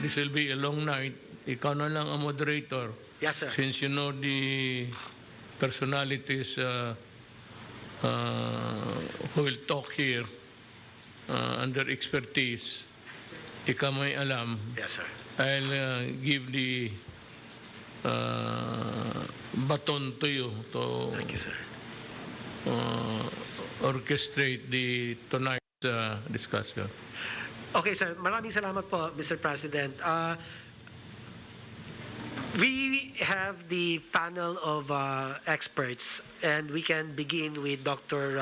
this will be a long night. Ikaw na lang ang moderator. Yes, sir. Since you know the personalities who will talk here under expertise, ikaw may alam. Yes, sir. I'll give the baton to you to Thank you, sir. orchestrate the tonight's discussion. Okay, sir. Maraming salamat po, Mr. President. We have the panel of experts, and we can begin with Dr.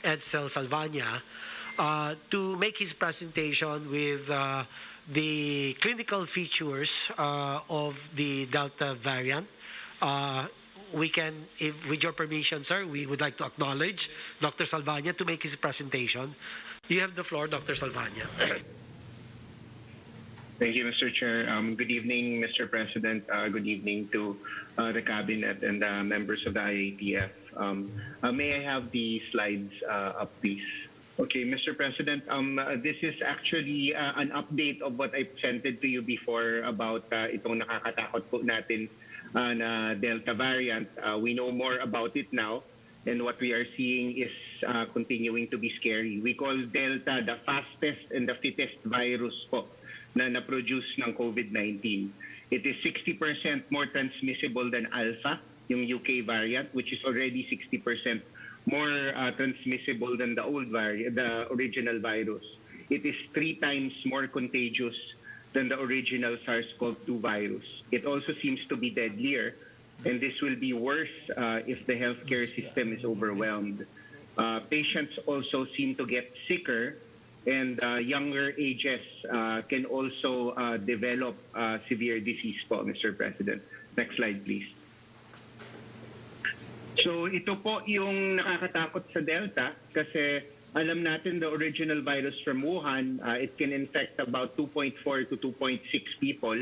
Edsel Salvania to make his presentation with the clinical features of the Delta variant. We can, with your permission, sir, we would like to acknowledge Dr. Salvania to make his presentation. You have the floor, Dr. Salvania. Thank you, Mr. Chair. Good evening, Mr. President. Good evening to the Cabinet and members of the IATF. May I have the slides up, please? Okay, Mr. President, this is actually an update of what I presented to you before about itong nakakatakot po natin na Delta variant. We know more about it now, and what we are seeing is continuing to be scary. We call Delta the fastest and the fittest virus po na na-produce ng COVID-19. It is 60% more transmissible than Alpha, yung UK variant, which is already 60% more transmissible than the old variant, the original virus. It is 3 times more contagious than the original SARS-CoV-2 virus. It also seems to be deadlier, and this will be worse if the healthcare system is overwhelmed. Patients also seem to get sicker, and younger ages can also develop severe disease po, Mr. President. Next slide, please. So ito po yung nakakatakot sa Delta kasi alam natin the original virus from Wuhan, it can infect about 2.4 to 2.6 people.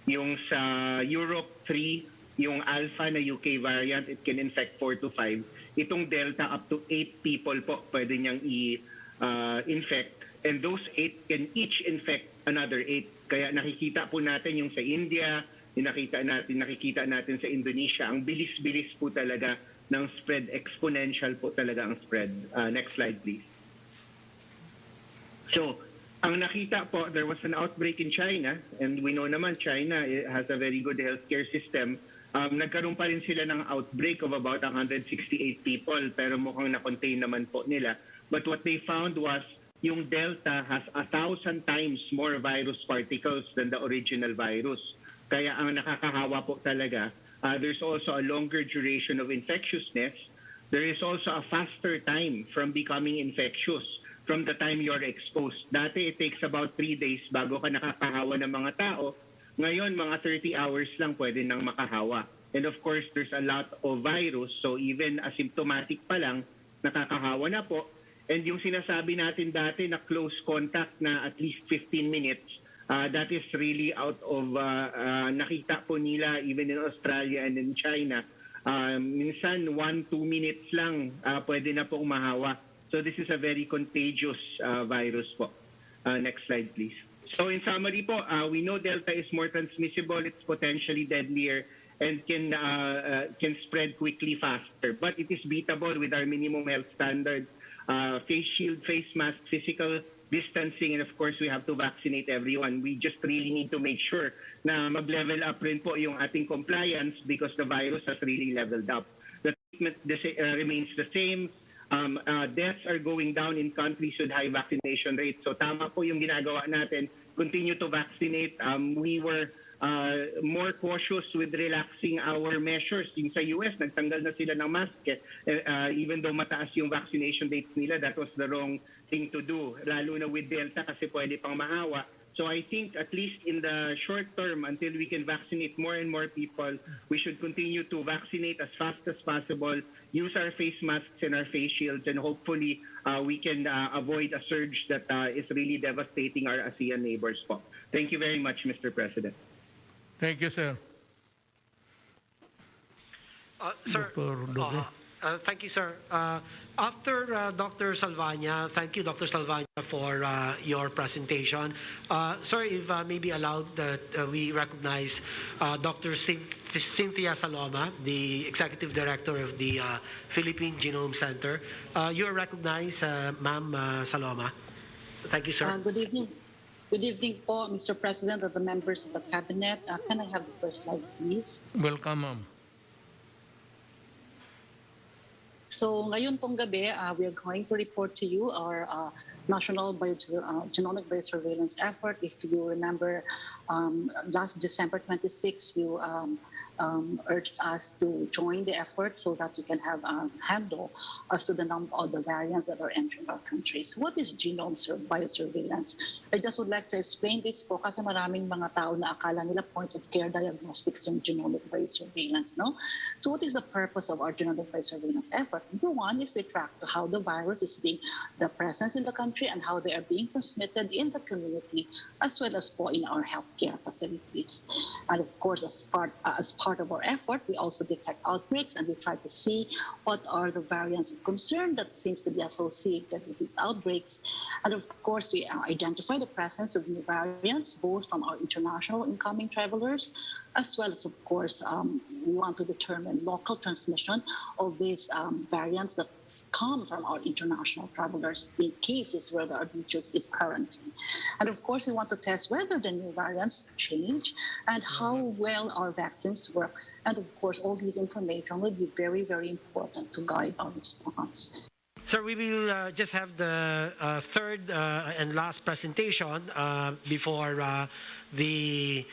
Yung sa Europe 3, yung Alpha na UK variant, it can infect 4 to 5. Itong Delta, up to 8 people po pwede niyang i-infect. And those 8 can each infect another 8. Kaya nakikita po natin yung sa India, yung nakikita natin sa Indonesia, ang bilis-bilis po talaga ng spread, exponential po talaga ang spread. Next slide, please. So, ang nakita po, there was an outbreak in China, and we know naman China has a very good healthcare system. Nagkaroon pa rin sila ng outbreak of about 168 people, pero mukhang na-contain naman po nila. But what they found was yung Delta has 1,000 times more virus particles than the original virus. Kaya ang nakakahawa po talaga, there's also a longer duration of infectiousness. There is also a faster time from becoming infectious from the time you're exposed. Dati, it takes about 3 days bago ka nakakahawa ng mga tao. Ngayon, mga 30 hours lang pwede nang makahawa. And of course, there's a lot of virus, so even asymptomatic pa lang, nakakahawa na po. And yung sinasabi natin dati na close contact na at least 15 minutes, that is really out of, nakita po nila even in Australia and in China. Minsan 1-2 minutes lang pwede na po umahawa. So this is a very contagious virus po. Next slide, please. So in summary po, we know Delta is more transmissible, it's potentially deadlier, and can spread quickly faster. But it is beatable with our minimum health standards. Face shield, face mask, physical distancing, and of course we have to vaccinate everyone. We just really need to make sure na mag-level up rin po yung ating compliance because the virus has really leveled up. The treatment remains the same. Deaths are going down in countries with high vaccination rates. So tama po yung ginagawa natin. Continue to vaccinate. We were more cautious with relaxing our measures. Yung sa US, nagtanggal na sila ng mask. Even though mataas yung vaccination rates nila, that was the wrong thing to do. Lalo na with Delta kasi pwede pang mahawa. So I think at least in the short term, until we can vaccinate more and more people, we should continue to vaccinate as fast as possible, use our face masks and our face shields, and hopefully we can avoid a surge that is really devastating our ASEAN neighbors po. Thank you very much, Mr. President. Thank you, sir. Sir, Dr. Duque. Thank you, sir. After Dr. Salvania, thank you, Dr. Salvania, for your presentation. Sir, if maybe allowed that we recognize Dr. Cynthia Saloma, the Executive Director of the Philippine Genome Center. You are recognized, Ma'am Saloma. Thank you, sir. Good evening. Good evening po, Mr. President, of the members of the Cabinet. Can I have the first slide, please? Welcome, ma'am. So ngayon pong gabi, we are going to report to you our national genomic-based surveillance effort. If you remember, last December 26, you urged us to join the effort so that we can have a handle as to the number of the variants that are entering our countries. What is genome biosurveillance? I just would like to explain this po kasi maraming mga tao na akala nila point-of-care diagnostics yung genomic-based surveillance. No? So what is the purpose of our genomic-based surveillance effort? Number one is we track how the virus is being, the presence in the country and how they are being transmitted in the community as well as po in our healthcare facilities. And of course, as part of our effort, we also detect outbreaks and we try to see what are the variants of concern that seems to be associated with these outbreaks. And of course, we identify the presence of new variants, both from our international incoming travelers, as well as, of course, we want to determine local transmission of these variants that come from our international travelers in cases where there are breaches in quarantine. And of course, we want to test whether the new variants change and how well our vaccines work. And of course, all these information will be very, very important to guide our response. Sir, we will just have the third and last presentation before the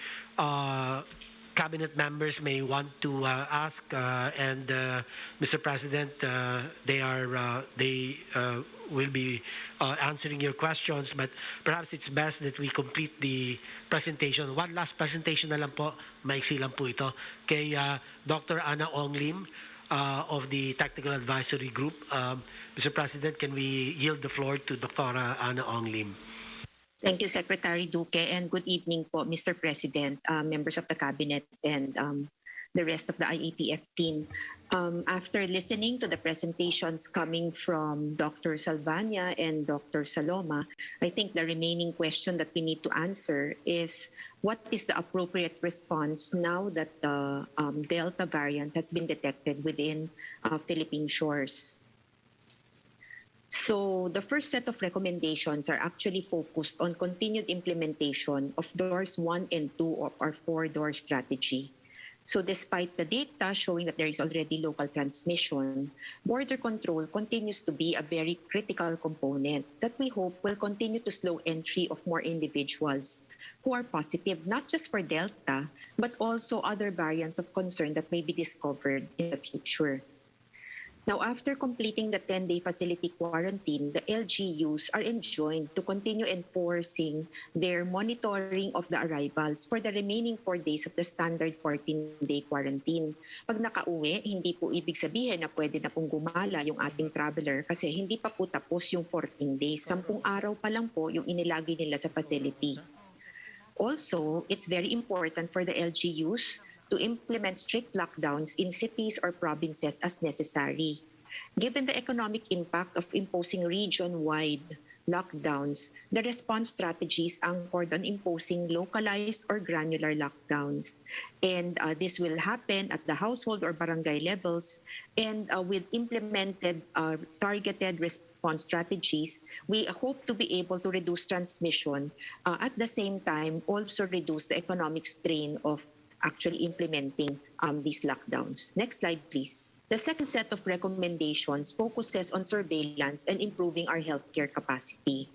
cabinet members may want to ask, and Mr. President, they will be answering your questions, but perhaps it's best that we complete the presentation. One last presentation na lang po, maiksi lang po ito, kay Dr. Ana Onglim of the Technical Advisory Group. Mr. President, can we yield the floor to Dr. Ana Onglim? Thank you, Secretary Duque, and good evening po, Mr. President, members of the Cabinet, and the rest of the IATF team. After listening to the presentations coming from Dr. Salvania and Dr. Saloma, I think the remaining question that we need to answer is what is the appropriate response now that the Delta variant has been detected within Philippine shores? So the first set of recommendations are actually focused on continued implementation of doors 1 and 2 of our 4-door strategy. So despite the data showing that there is already local transmission, border control continues to be a very critical component that we hope will continue to slow entry of more individuals who are positive not just for Delta, but also other variants of concern that may be discovered in the future. Now, after completing the 10-day facility quarantine, the LGUs are enjoined to continue enforcing their monitoring of the arrivals for the remaining 4 days of the standard 14-day quarantine. Pag nakauwi, hindi po ibig sabihin na pwede na pong gumala yung ating traveler kasi hindi pa po tapos yung 14 days. 10 araw pa lang po yung inilagay nila sa facility. Also, it's very important for the LGUs to implement strict lockdowns in cities or provinces as necessary. Given the economic impact of imposing region-wide lockdowns, the response strategies anchored on imposing localized or granular lockdowns. And this will happen at the household or barangay levels. And with implemented targeted response strategies, we hope to be able to reduce transmission, at the same time also reduce the economic strain of actually implementing these lockdowns. Next slide, please. The second set of recommendations focuses on surveillance and improving our healthcare capacity.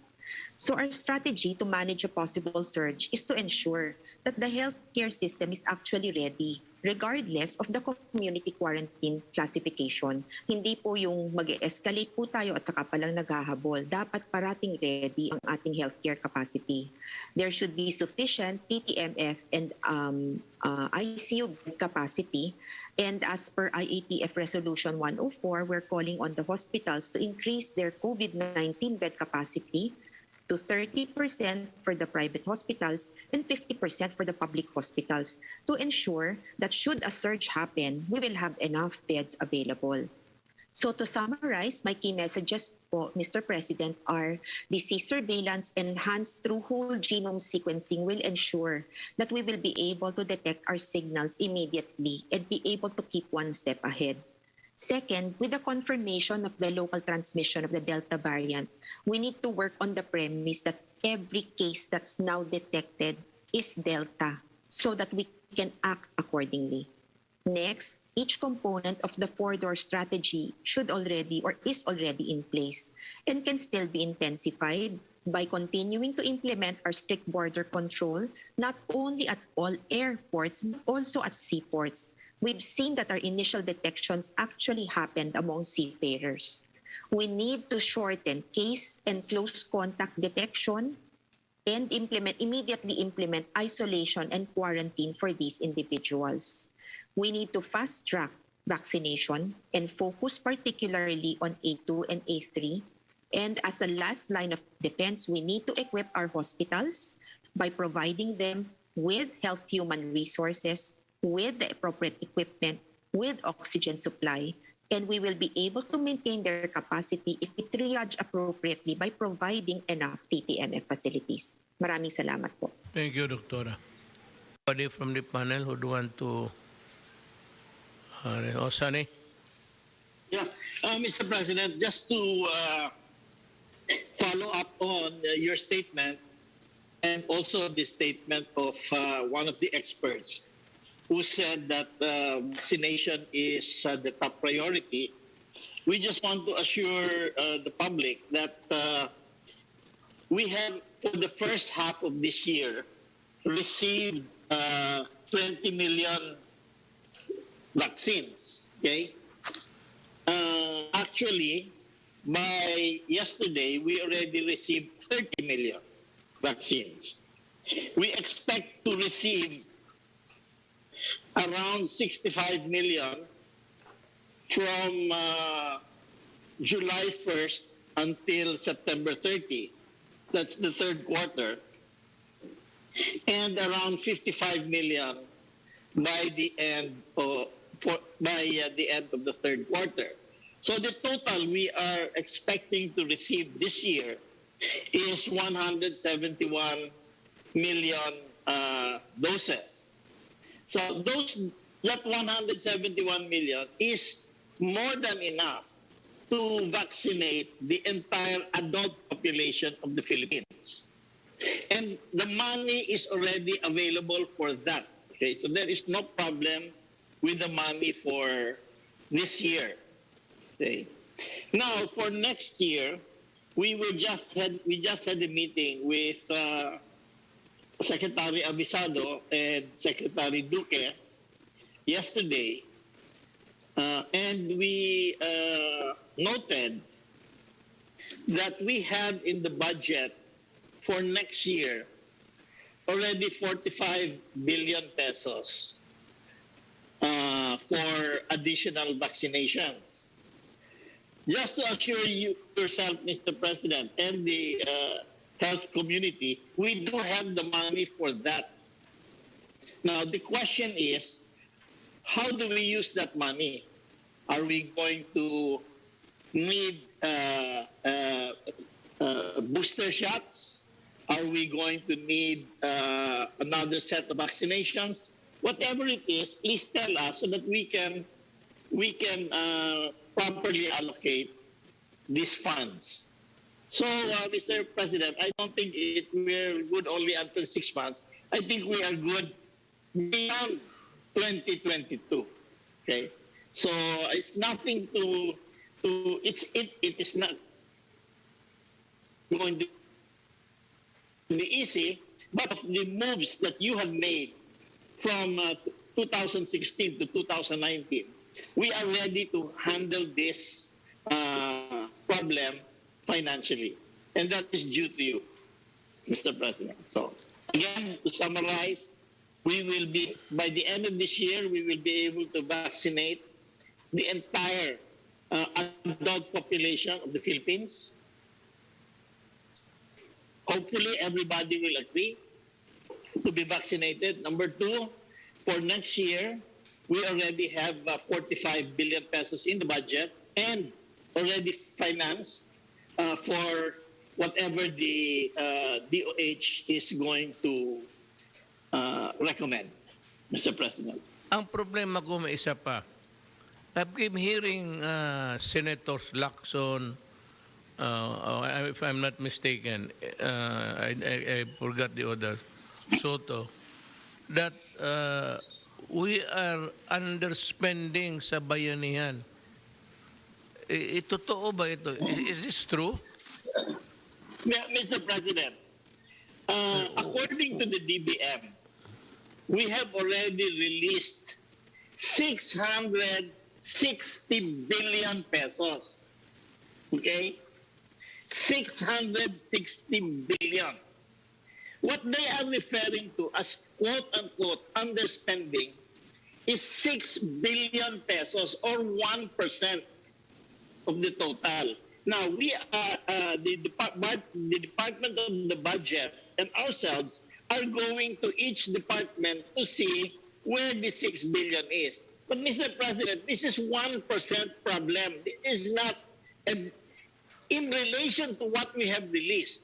So our strategy to manage a possible surge is to ensure that the healthcare system is actually ready regardless of the community quarantine classification. Hindi po yung mag-escalate po tayo at saka palang naghahabol. Dapat parating ready ang ating healthcare capacity. There should be sufficient TTMF and ICU bed capacity. And as per IATF Resolution 104, we're calling on the hospitals to increase their COVID-19 bed capacity to 30% for the private hospitals and 50% for the public hospitals to ensure that should a surge happen, we will have enough beds available. So to summarize, my key messages po, Mr. President, are disease surveillance enhanced through whole genome sequencing will ensure that we will be able to detect our signals immediately and be able to keep one step ahead. Second, with the confirmation of the local transmission of the Delta variant, we need to work on the premise that every case that's now detected is Delta so that we can act accordingly. Next, each component of the four-door strategy should already or is already in place and can still be intensified by continuing to implement our strict border control, not only at all airports, but also at seaports. We've seen that our initial detections actually happened among seafarers. We need to shorten case and close contact detection and immediately implement isolation and quarantine for these individuals. We need to fast-track vaccination and focus particularly on A2 and A3. And as a last line of defense, we need to equip our hospitals by providing them with health human resources, with the appropriate equipment, with oxygen supply, and we will be able to maintain their capacity if we triage appropriately by providing enough TTMF facilities. Maraming salamat po. Thank you, Doctora. Anybody from the panel who would want to... Sunny? Yeah, Mr. President, just to follow up on your statement and also the statement of one of the experts who said that vaccination is the top priority, we just want to assure the public that we have, for the first half of this year, received 20 million vaccines. Okay. Actually, by yesterday, we already received 30 million vaccines. We expect to receive around 65 million from July 1st until September 30. That's the third quarter. And around 55 million by the end of the third quarter. So the total we are expecting to receive this year is 171 million doses. So that 171 million is more than enough to vaccinate the entire adult population of the Philippines. And the money is already available for that. Okay, so there is no problem with the money for this year. Okay. Now, for next year, we just had a meeting with Secretary Avisado and Secretary Duque yesterday, and we noted that we have in the budget for next year already 45 billion pesos for additional vaccinations. Just to assure you yourself, Mr. President, and the health community, we do have the money for that. Now, the question is, how do we use that money? Are we going to need booster shots? Are we going to need another set of vaccinations? Whatever it is, please tell us so that we can properly allocate these funds. So, Mr. President, I don't think we're good only until 6 months. I think we are good beyond 2022. Okay, so it's nothing it is not going to be easy, but of the moves that you have made from 2016 to 2019, we are ready to handle this problem financially, and that is due to you, Mr. President. So, again, to summarize, we will be, by the end of this year, we will be able to vaccinate the entire adult population of the Philippines. Hopefully, everybody will agree to be vaccinated. Number two, for next year, we already have 45 billion pesos in the budget. and already financed for whatever the DOH is going to recommend, Mr. President. Ang problema ko may isa pa. I've been hearing Senators Lacson, if I'm not mistaken, I forgot the other, Soto, that we are underspending sa bayanihan. Totoo ba ito? Is this true? Yeah, Mr. President, according to the DBM, we have already released 660 billion pesos. Okay? 660 billion. What they are referring to as quote-unquote underspending is 6 billion pesos or 1% of the total. Now, we are, the Department of the Budget and ourselves are going to each department to see where the 6 billion is. But Mr. President, this is 1% problem. This is not, in relation to what we have released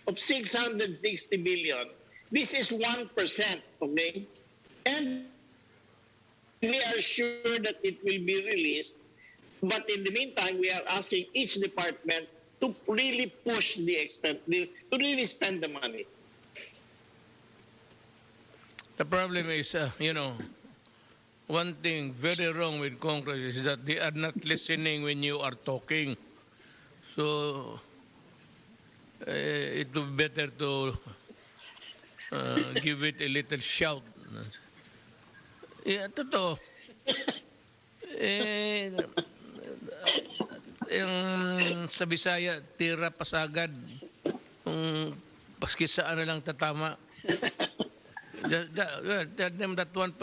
of 660 billion, this is 1%, okay? And we are sure that it will be released. But in the meantime, we are asking each department to really push the expense, to really spend the money. The problem is, one thing very wrong with Congress is that they are not listening when you are talking. So, it would be better to give it a little shout. Yeah, totoo. Yung sa Bisaya, tira pasagad. Kung paski saan na lang tatama. Tell them that 1%.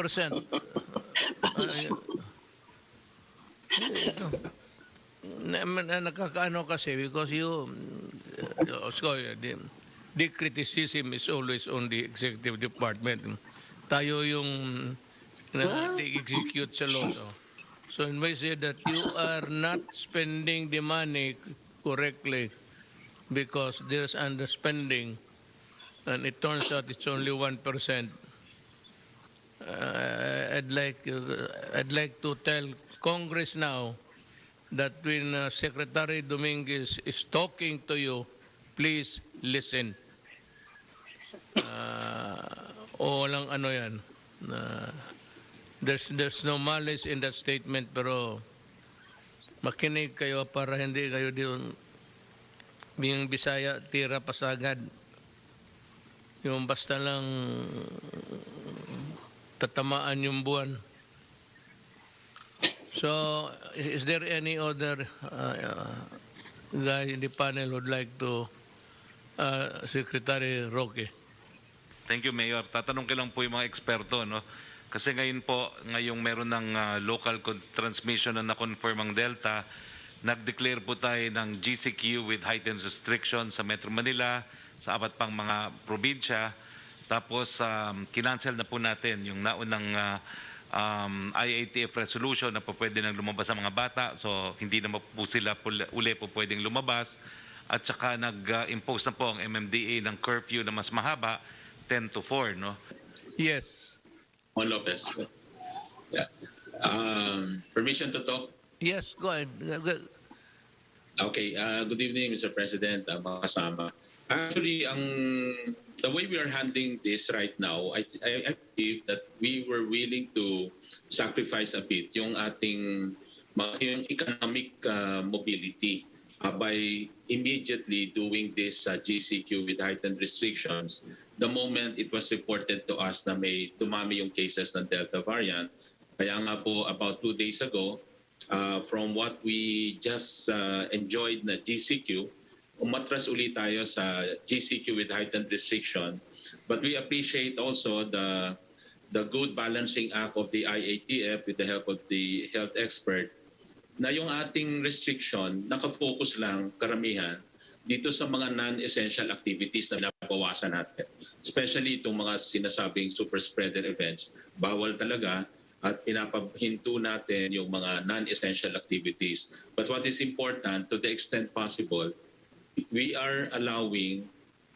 Nakakaano kasi because the criticism is always on the executive department. Tayo yung execute sa law. So when we say that you are not spending the money correctly because there's underspending, and it turns out it's only 1%. I'd like to tell Congress now that when Secretary Dominguez is talking to you, please listen. Walang ano yan. There's no malice in that statement, pero makinig kayo para hindi kayo din yung Bisaya tira pasagad. Yung basta lang tatamaan yung buwan. So, is there any other guy in the panel who would like to, Secretary Roque? Thank you, Mayor. Tatanong ko lang po yung mga eksperto, no? Kasi ngayon po, ngayong meron ng local transmission na na-confirm ang Delta, nag-declare po tayo ng GCQ with heightened restrictions sa Metro Manila, sa apat pang mga probinsya. Tapos, kinancel na po natin yung naunang IATF resolution na po pwede nang lumabas ang mga bata. So, hindi na po sila uli po pwedeng lumabas. At saka nag-impose na po ang MMDA ng curfew na mas mahaba, 10 to 4, no? Yes. Juan Lopez. Yeah. Permission to talk? Yes, go ahead. Okay. Good evening, Mr. President, mga kasama. Actually, the way we are handling this right now, I believe that we were willing to sacrifice a bit yung ating yung economic mobility by immediately doing this GCQ with heightened restrictions. The moment it was reported to us na may dumami yung cases ng Delta variant, kaya nga po about 2 days ago, from what we just enjoyed na GCQ, umatras ulit tayo sa GCQ with heightened restriction. But we appreciate also the good balancing act of the IATF with the help of the health expert na yung ating restriction nakafocus lang karamihan dito sa mga non-essential activities na nabawasan natin. Especially itong mga sinasabing super spreader events, bawal talaga. at pinapahinto natin yung mga non-essential activities. But what is important, to the extent possible, we are allowing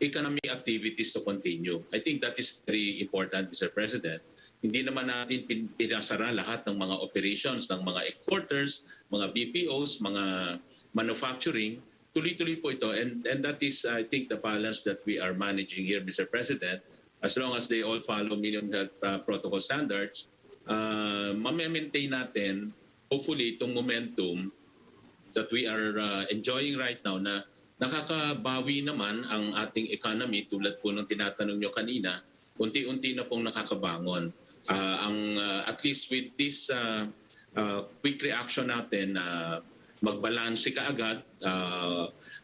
economic activities to continue. I think that is very important, Mr. President. Hindi naman natin pinasara lahat ng mga operations ng mga exporters, mga BPOs, mga manufacturing. Tuloy-tuloy po ito. And that is, I think, the balance that we are managing here, Mr. President. As long as they all follow Million Health Protocol standards, ma-maintain natin, hopefully, itong momentum that we are enjoying right now na nakakabawi naman ang ating economy tulad po ng tinatanong nyo kanina, unti-unti na pong nakakabangon. At least with this quick reaction natin na magbalanse kaagad,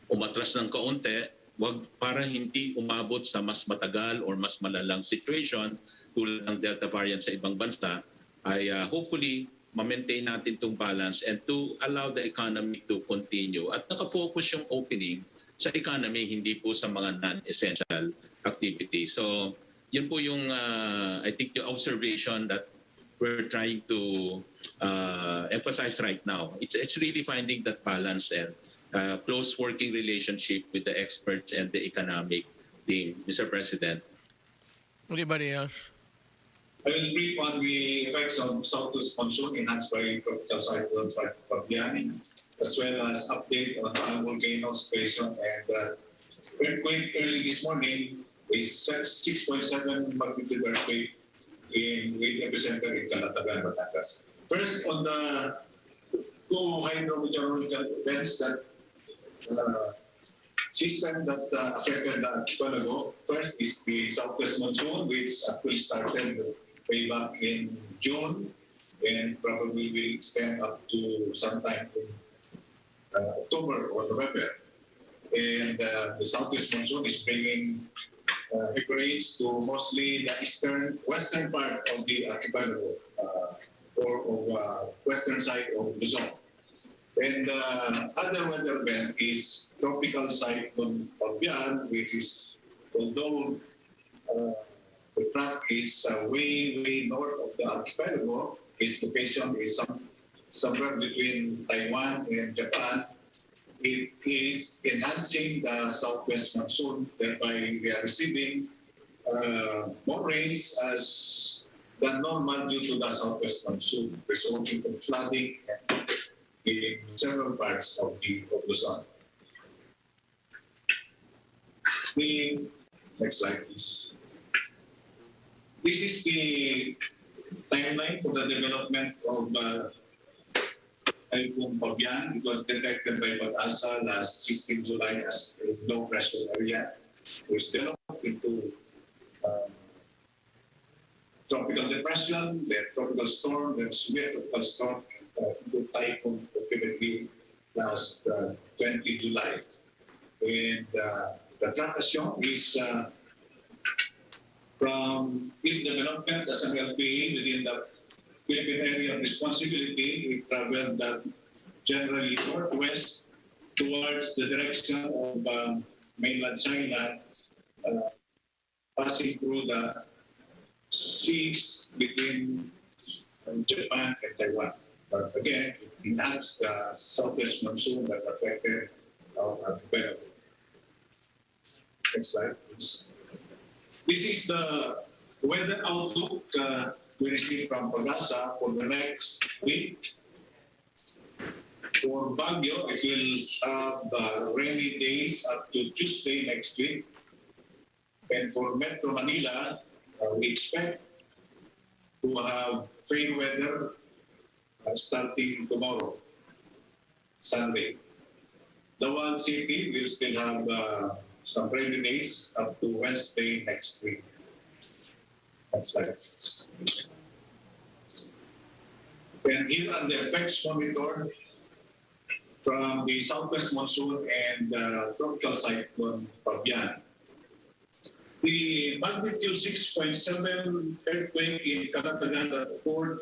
umatras ng kaunti, wag para hindi umabot sa mas matagal or mas malalang situation tulad ng Delta variant sa ibang bansa, ay hopefully ma-maintain natin itong balance and to allow the economy to continue. At nakafocus yung opening sa economy, hindi po sa mga non-essential activities. So, yun po yung, I think, yung observation that we're trying to emphasize right now. It's really finding that balance and close working relationship with the experts and the economic team, Mr. President. Anybody else? I will brief on the effects of southwest monsoon enhanced by tropical cyclone Fabian, as well as update on the volcano situation and earthquake early this morning is 6.7 magnitude earthquake with epicenter in Calatagan, Batangas. First, on the two hydrometeorological events that system that affected the archipelago. First is the southwest monsoon, which actually started way back in June and probably will extend up to sometime in October or November. And the southwest monsoon is bringing rains to mostly the western part of the archipelago or of western side of Luzon. And the other weather event is tropical cyclone Fabian, which is, although the track is way north of the archipelago, its location is somewhere between Taiwan and Japan. It is enhancing the southwest monsoon, thereby we are receiving more rains than normal due to the southwest monsoon, resulting in flooding in several parts of Luzon. Next slide, please. This is the timeline for the development of Typhoon Fabian. It was detected by Pag-asa last 16 July as a low pressure area. It was developed into tropical depression, then tropical storm, then severe tropical storm, into typhoon activity last 20 July. And the track as shown is from its development as an LPA within the Philippine area of responsibility. It traveled generally northwest towards the direction of mainland China, passing through the seas between Japan and Taiwan. But again, it enhanced the southwest monsoon that affected our archipelago. Next slide, please. This is the weather outlook we received from Pag-asa for the next week. For Baguio, it will have rainy days up to Tuesday next week. And for Metro Manila, we expect to have fair weather starting tomorrow, Sunday. Lawan City will still have some rainy days up to Wednesday next week. Next slide. And here are the effects monitored from the southwest monsoon and tropical cyclone Fabian. The magnitude 6.7 earthquake in Calatagan that occurred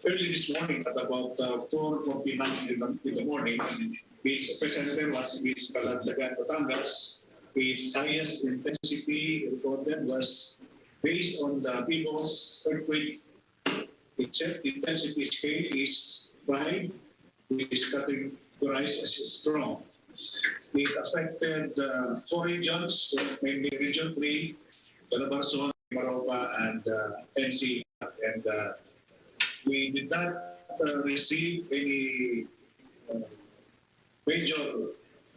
early this morning at about 4:49 in the morning. Its epicenter was in Calatagan, Batangas. Its highest intensity recorded was based on the PIMOS earthquake Its intensity scale is 5, which is categorized as strong. It affected 4 regions, mainly Region 3, Calabarzon, Maropa, and NC. And we did not receive any major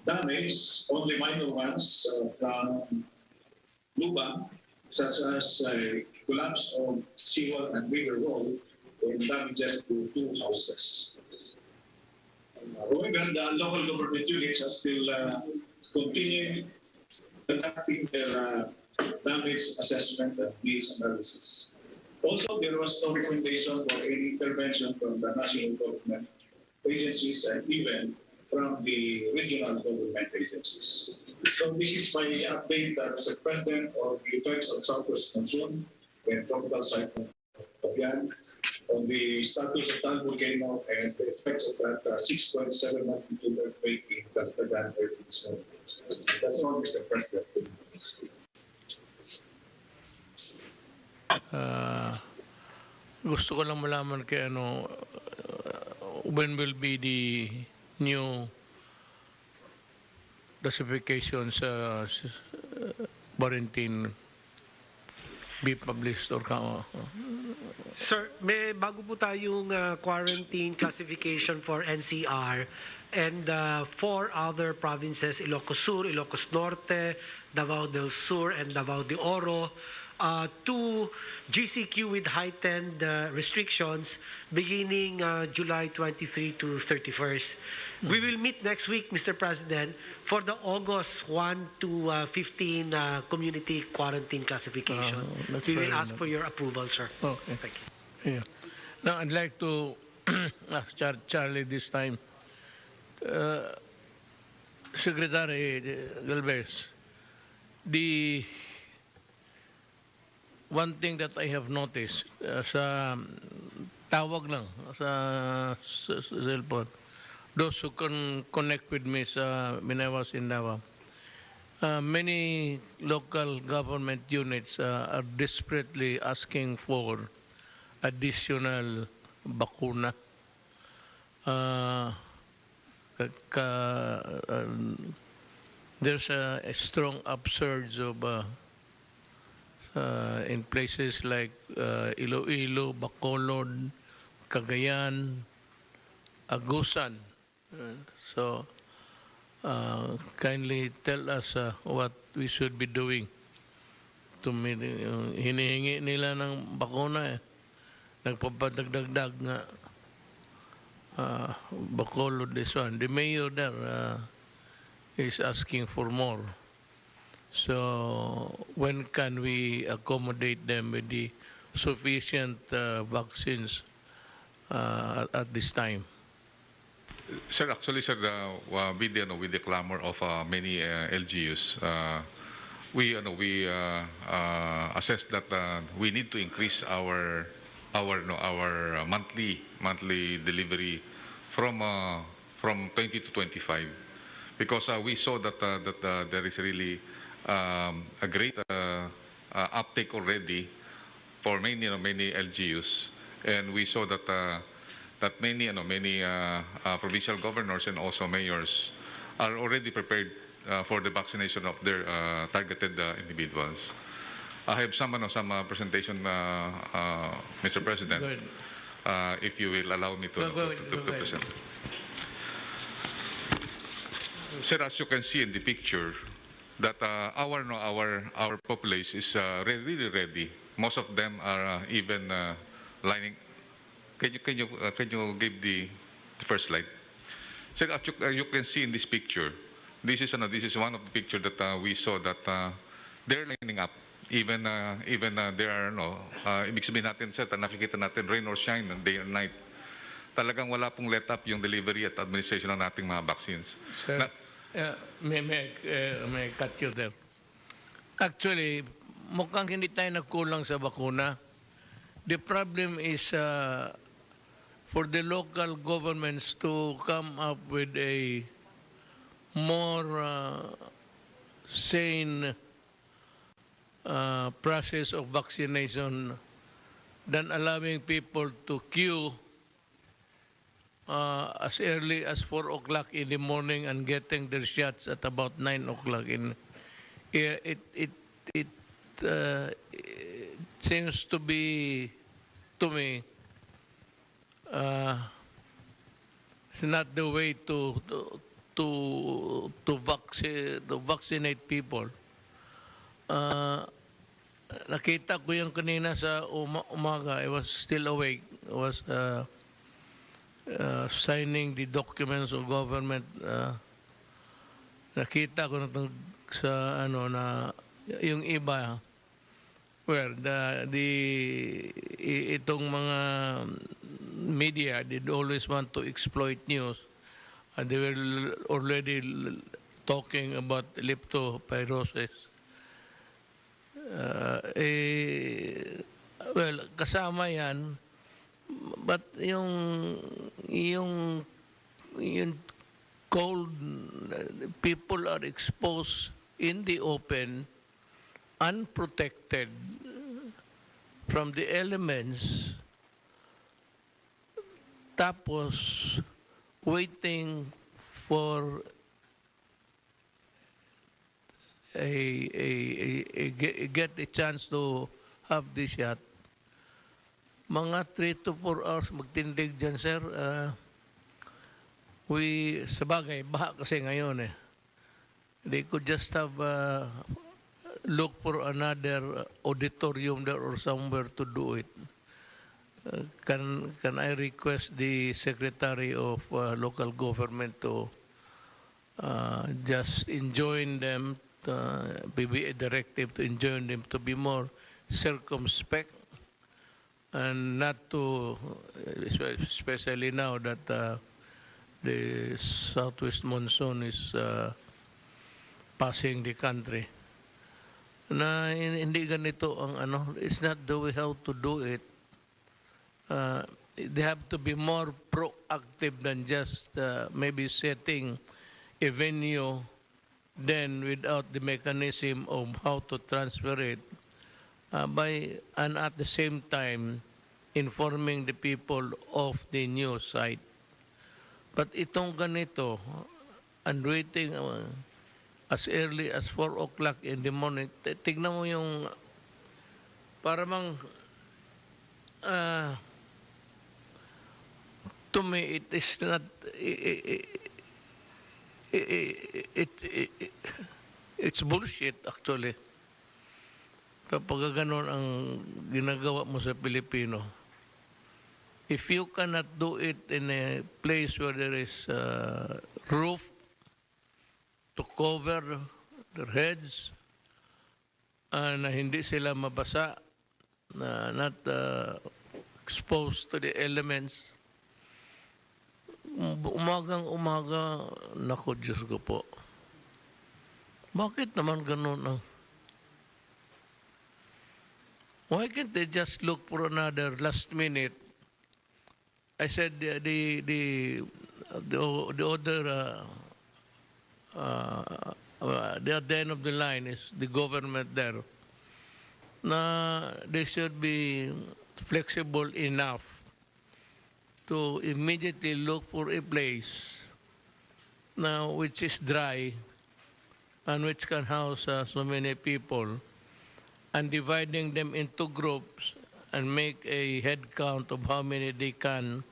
damage, only minor ones from Lubang, such as collapse of seawall and river wall and damages to 2 houses. However, the local government units are still continuing conducting their damage assessment and needs analysis. Also, there was no recommendation for any intervention from the national government agencies and even from the regional government agencies. So this is my update as the President of the effects of Southwest Monsoon and Tropical Cyclone Fabian on the status of Tal volcano and the effects of that 6.7 magnitude earthquake in Caltagan earthquake zone. That's all, Mr. President. Gusto ko lang malaman kay when will be the new classification sa quarantine be published or Sir, may bago po tayong quarantine classification for NCR and 4 other provinces, Ilocos Sur, Ilocos Norte, Davao del Sur, and Davao de Oro, to GCQ with heightened restrictions beginning July 23 to 31st. We will meet next week, Mr. President, for the August 1 to 15 community quarantine classification. That's We will fair ask enough. for your approval, sir. Okay. Thank you. Yeah. Now, I'd like to ask Charlie this time. Secretary Galvez, the one thing that I have noticed sa tawag lang sa cellphone, those who can connect with me when I was in Davao, many local government units are desperately asking for additional bakuna. There's a strong upsurge of in places like Iloilo, Bacolod, Cagayan, Agusan. So kindly tell us what we should be doing to hinihingi nila ng bakuna nagpapadagdagdag nga Bacolod this one. The mayor there is asking for more. So when can we accommodate them with the sufficient vaccines at this time? Sir, actually, sir, with the clamor of many LGUs, we assess that we need to increase our monthly delivery from 20 to 25, because we saw that there is really a great uptake already for many LGUs, and we saw that many provincial governors and also mayors are already prepared for the vaccination of their targeted individuals. I have some presentation, Mr. President, if you will allow me to present. Sir, as you can see in the picture, that our population is really ready. Most of them are even lining. Can you give the first slide? Sir, as you can see in this picture, this is one of the pictures that we saw that they're lining up. Even there are ibig sabihin natin, sir, nakikita natin rain or shine, day or night. Talagang wala pong let up yung delivery at administration ng ating mga vaccines. Sir, may cut you there. Actually, mukhang hindi tayo nagkulang sa bakuna. The problem is for the local governments to come up with a more sane process of vaccination than allowing people to queue as early as 4 o'clock in the morning and getting their shots at about 9 o'clock. It seems to be, to me, it's not the way to vaccinate people. Nakita ko yung kanina sa umaga. I was still awake. I was signing the documents of government. Nakita ko na sa ano na yung iba, well, itong mga media did always want to exploit news. They were already talking about leptospirosis. Well, kasama yan, but yung cold, people are exposed in the open, unprotected from the elements, tapos waiting for get a chance to have this shot. Mga 3 to 4 hours magtindig dyan, sir. Sabagay, baha kasi ngayon eh. They could just have look for another auditorium there or somewhere to do it. Can I request the Secretary of Local Government to just enjoin them, be a directive to enjoin them to be more circumspect and not to, especially now that the southwest monsoon is passing the country. Na hindi ganito ang ano, it's not the way how to do it. They have to be more proactive than just maybe setting a venue then without the mechanism of how to transfer it and at the same time informing the people of the news site. But itong ganito, and waiting as early as 4 o'clock in the morning, tignan mo yung para mang to me it is not it's bullshit actually. Kapag ganon ang ginagawa mo sa Pilipino, if you cannot do it in a place where there is roof to cover their heads na hindi sila mabasa, na not exposed to the elements, umagang-umaga, naku, Diyos ko po. Bakit naman ganun ang... Why can't they just look for another last minute? I said the other the end of the line is the government there. Na they should be flexible enough to immediately look for a place now which is dry and which can house so many people, and dividing them into groups and make a head count of how many they can,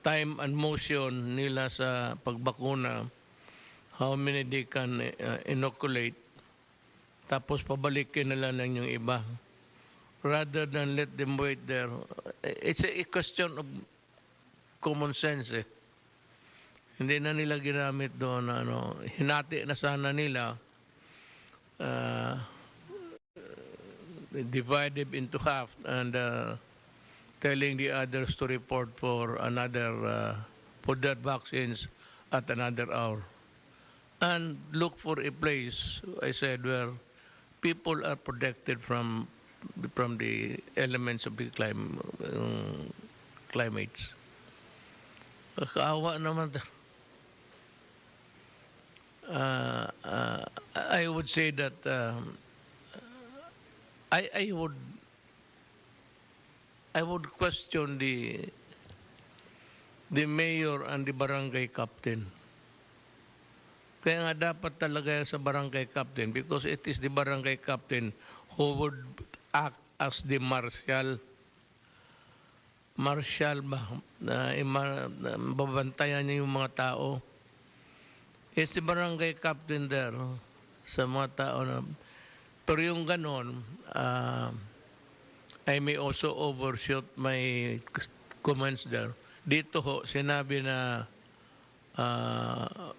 time and motion nila sa pagbakuna, how many they can inoculate, tapos pabalikin nila lang yung iba. Rather than let them wait there. It's a question of common sense eh. Hindi na nila ginamit doon, hinati na sana nila, divided into half and telling the others to report for for their vaccines at another hour. And look for a place, I said, where people are protected from the elements of the climates. Kaawa naman. I would say that I would I would question the mayor and the barangay captain. Kaya nga dapat talaga sa barangay captain because it is the barangay captain who would act as the marshal. Marshal ba? Babantayan niya yung mga tao. It's the barangay captain there sa mga tao na. Pero yung ganon, I may also overshoot my comments there. Dito ho, sinabi na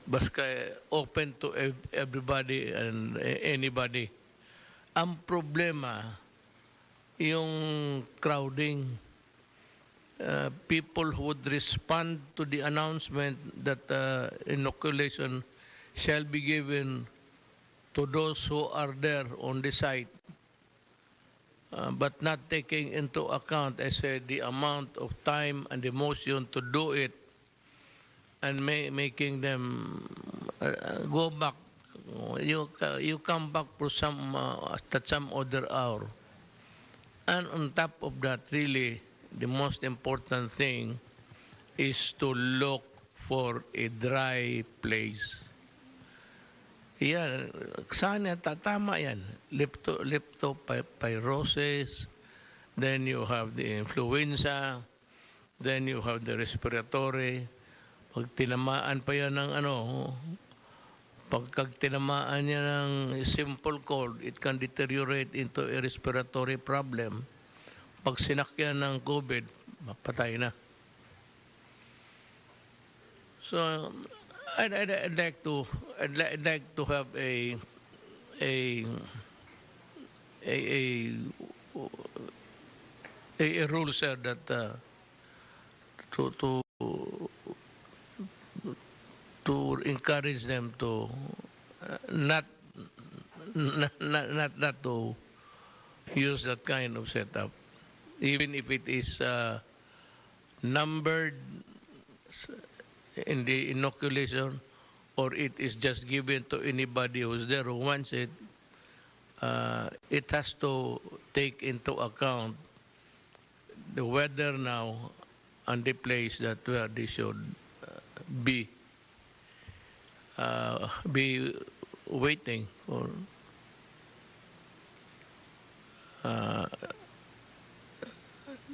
basta open to everybody and anybody. Ang problema, yung crowding. People who would respond to the announcement that inoculation shall be given to those who are there on the site, but not taking into account, I said, the amount of time and emotion to do it and making them go back. You come back for at some other hour. And on top of that, really, the most important thing is to look for a dry place. Yan, sana tatama yan. Leptopyrosis, then you have the influenza, then you have the respiratory. Pag tinamaan pa yan ng pagka tinamaan niya ng simple cold, it can deteriorate into a respiratory problem. Pag sinakyan ng COVID, mapatay na. So, I'd like to have a rule, sir, that to encourage them to not to use that kind of setup, even if it is numbered in the inoculation, or it is just given to anybody who's there who wants it. It has to take into account the weather now and the place that where they should be waiting for.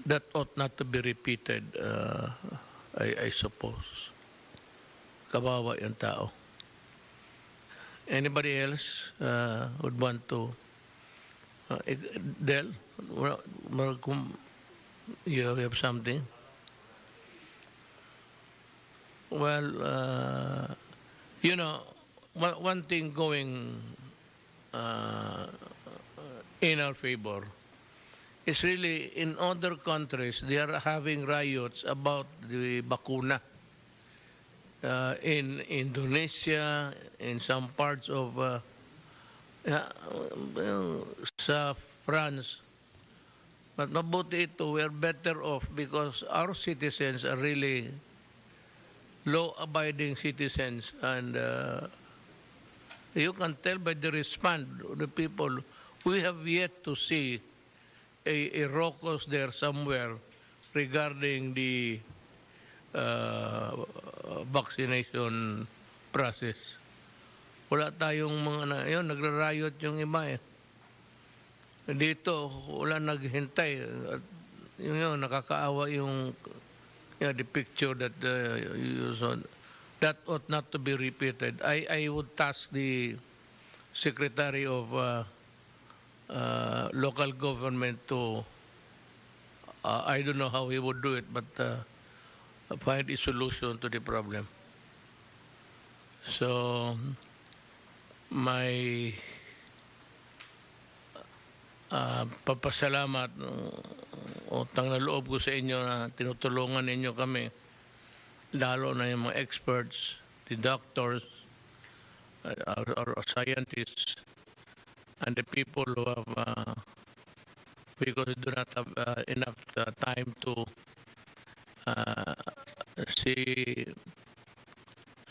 That ought not to be repeated, I suppose. Kawawa yung tao. Anybody else would want to? Del, you have something? Well, you know, one thing going in our favor is really in other countries, they are having riots about the bakuna. In Indonesia, in some parts of sa France. But mabuti ito, we are better off because our citizens are really law-abiding citizens, and you can tell by the response of the people. We have yet to see a raucous there somewhere regarding the vaccination process. Wala tayong mga yun, nagra-riot yung iba eh. Dito, wala naghintay. Yun, nakakaawa yung the picture that you saw. That ought not to be repeated. I would task the Secretary of Local Government to, I don't know how he would do it, but find a solution to the problem. So, my papasalamat, utang na loob ko sa inyo na tinutulungan ninyo kami, lalo na yung mga experts, the doctors, our scientists, and the people who have, because we do not have enough time to see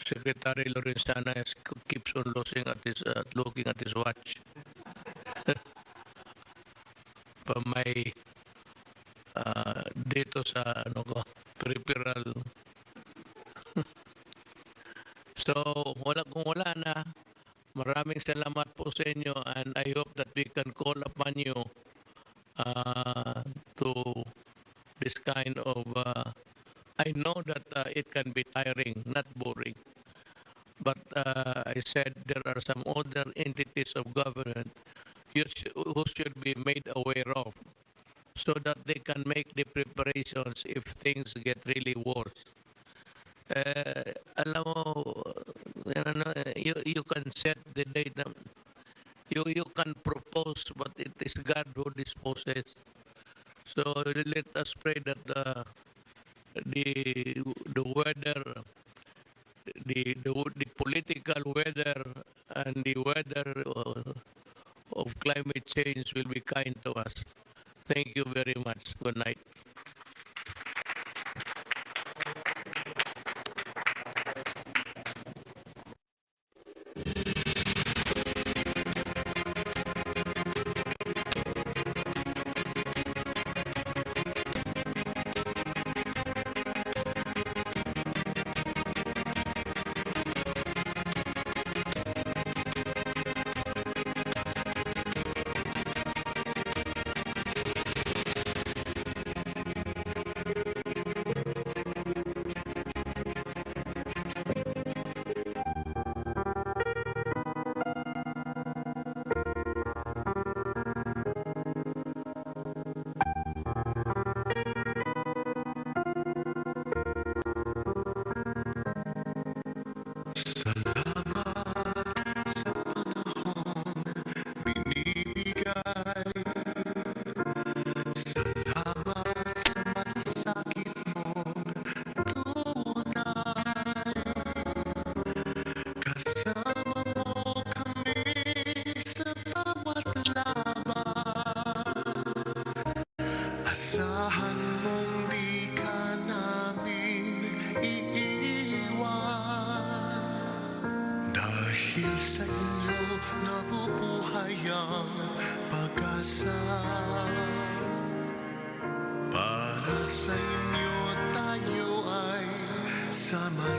Secretary Lorenzana keeps on looking at his watch. But my dito sa ano ko, peripheral. So, kung wala na, maraming salamat po sa inyo and I hope that we can call upon you to this kind of, I know that it can be tiring, not boring. But I said there are some other entities of government who should be made aware of so that they can make the preparations if things get really worse. Alam mo, you can set the date. You can propose, but it is God who disposes. So let us pray that the weather, the political weather and the weather of climate change will be kind to us. Thank you very much. Good night. Asahan mong di ka namin iiwan. Dahil sa inyo nabubuhay ang pag-asa. Para sa inyo